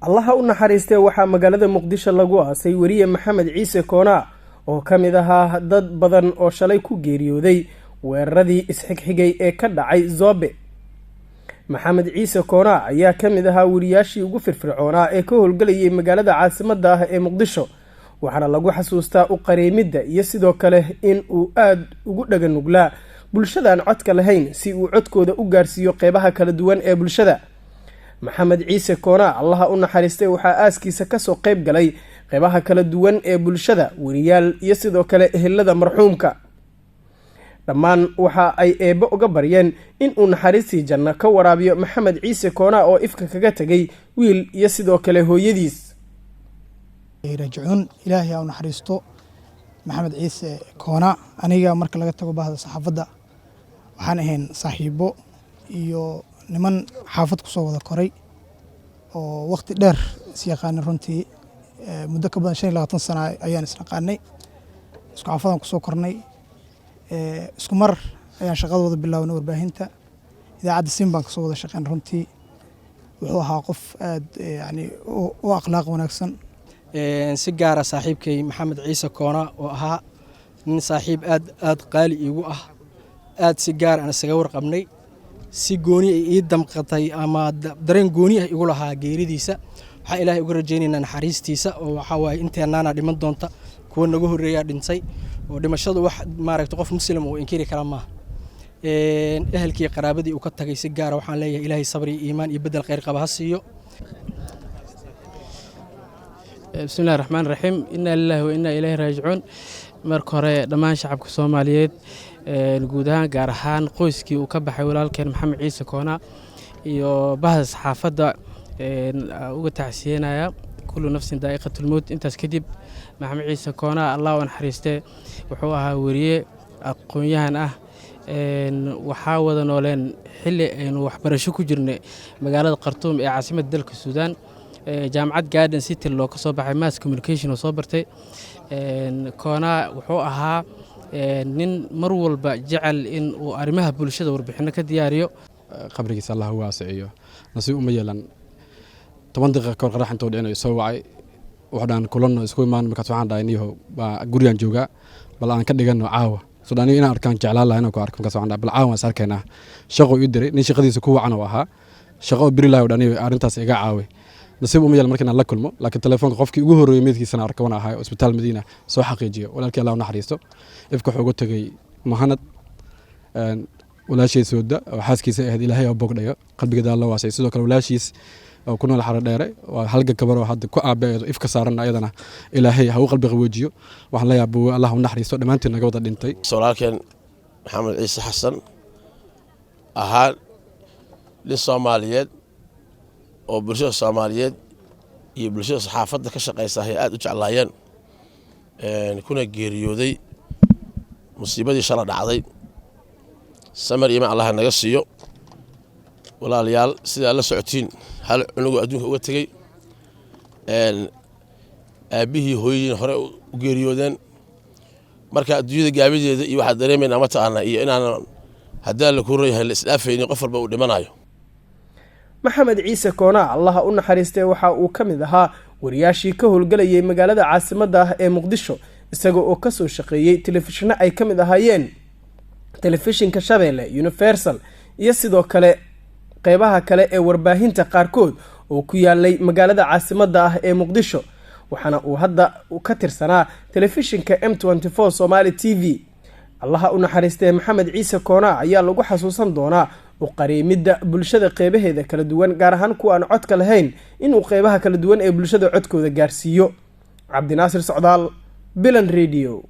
allaha u naxariistay waxaa magaalada muqdisho lagu aasay wariye maxamed ciise koonaa oo ka mid ahaa dad badan oo shalay ku geeriyooday weeraradii isxigxigay ee ka dhacay Zobe. maxamed ciise koonaa ayaa ka mid ahaa wariyaashii ugu firfircoonaa ee ka howlgalayay magaalada caasimadda ah ee muqdisho, waxaana lagu xasuustaa u qareemidda iyo sidoo kale in uu aad ugu dhaganuglaa bulshada aan codka lahayn si uu codkooda u gaarsiiyo qeybaha kala duwan ee bulshada. maxamed ciise koonaa allaha u naxariistay waxaa aaskiisa kasoo qayb galay qeybaha kala duwan ee bulshada, wariyaal iyo sidoo kale ehelada marxuumka. dhammaan waxa ay eebbe uga baryeen in uu naxariistii janno ka waraabiyo maxamed ciise koonaa oo ifka kaga tegay wiil iyo sidoo kale hooyadiis. rajicuun ilaahay aa u naxariisto maxamed ciise koonaa. aniga marka laga tago bahda saxaafadda waxaan ahayn saaxiibo iyo niman xaafad kusoo wada koray oo waqti dheer is yaqaanay. runtii muddo ka badan 25 sano ayaan isnaqaanay, isku xaafadan kusoo kornay, isku mar ayaan shaqadooda bilaabnay warbaahinta idaacadda Simban kasoo wada shaqeyn. runtii wuxuu ahaa qof aad u akhlaaq wanaagsan. si gaara saaxiibkay maxamed ciise koonaa oo ahaa nin saaxiib aad qaali iigu ah, aad si gaar aan isaga warqabnay, si gooni ay ii damqatay ama dareen gooni ah igu lahaa geeridiisa. waxaan ilaahay uga rajaynaynaa naxariistiisa oo waxaa waaye inteennaana dhiman doonta, kuwa naga horreeyaa dhintay oo dhimashadu wax maaragta qof muslim uu inkiri kara maaha. ehelkii qaraabadii uu ka tagay si gaara waxaan leeyahay ilaahay sabri iyo iimaan iyo bedel khayr qaba ha siiyo. bismillahi raxmaan raxiim. inaa lilaahi wa inaa ilaahi raajicuun. marka hore dhammaan shacabka soomaaliyeed guud ahaan gaar ahaan qoyskii uu ka baxay walaalkeen maxamed ciise koonaa iyo bahda saxaafadda uga tacsiyenaya kullu nafsin daa'iqatul mawt. intaas kadib maxamed ciise koonaa allah u naxariistee wuxuu ahaa wariye aqoon-yahan ah. waxaa wada nooleen xilli aynu waxbarasho ku jirnay magaalada Khartoum ee caasimadda dalka Suudaan. jaamacad Garden City loo ka soo baxay mass communication oo soo bartay. koonaa wuxuu ahaa nin mar walba jecel in uu arrimaha bulshada warbixino ka diyaariyo. qabrigiisa allah u waasiyo, nasiib uma yeelan 10 daqiiqo ka hor qarax intuu dhinayo soo wacay waxaan kulanno isku imaan markaas waxaan dhahay niyo gurigan jooga bal aan ka dhigano caawa Suudaaniyo inaan arkaan jeclaan lahayn oo ku arko markaas waxaan dhahay bal caawa sarkeena shaqo ii diray nin shaqadiisa ku wacan oo ahaa shaqo biri laaw dhaniyo arintaas iga caaway. nasiib uma yeelan markaan la kulmo, laakiin telefoonka qofkii ugu horreeyay meedkiisana arko wana ahaa Isbitaal Madiina soo xaqiijiyo walaalkii allah u naxariisto. ifka wuxuu uga tagay Mahanad walaashiis wada oo xaaskiisa ahayd ilaahay oo bogdhayo qalbigeeda Allah waasay. sidoo kale walaashiis oo ku nool xaro dheere waa halga gabar oo hadda ku aabeeyo ifka saaran ayadana ilaahay ha u qalbi qaboojiyo. waxaan la yaabo Allah u naxariisto dhamaantiin naga wada dhintay. walaalkeen maxamed ciise xasan ahaa nin Soomaaliyeed oo bulshada Soomaaliyeed iyo bulshada saxaafadda ka shaqeysa ay aad u jeclaayeen kuna geeriyooday musiibadii shala dhacday. samar iyo Allah naga siiyo. walaalayaal sida la socotiin hal cunugu adduunka uga tagay, aabihii hooyadii hore u geeriyoodeen. marka adduunyada gaabideeda iyo waxa dareemayna ma taana iyo inaan hadaa la ku reeyahay la isdhaafaynin qof walba uu dhimanayo. maxamed ciise koonaa allaha u naxariistay waxa uu ka mid ahaa wariyaashii ka howlgalayay magaalada caasimadda ah ee muqdisho, isaga oo kasoo shaqeeyey telefishinno ay ka mid ahaayeen telefishinka Shabeelle, Universal iyo sidoo kale qeybaha kale ee warbaahinta qaarkood oo ku yaalay magaalada caasimadda ah ee muqdisho. waxaana uu hadda ka tirsanaa telefishinka M24 Somali TV. allaha u naxariistay maxamed ciise koonaa ayaa lagu xasuusan doonaa u qareemidda bulshada qeybaheeda kala duwan, gaar ahaan kuwa aan codka lahayn inuu qeybaha kala duwan ee bulshada codkooda gaarsiiyo. cabdinaasir socdaal, Bilan Radio.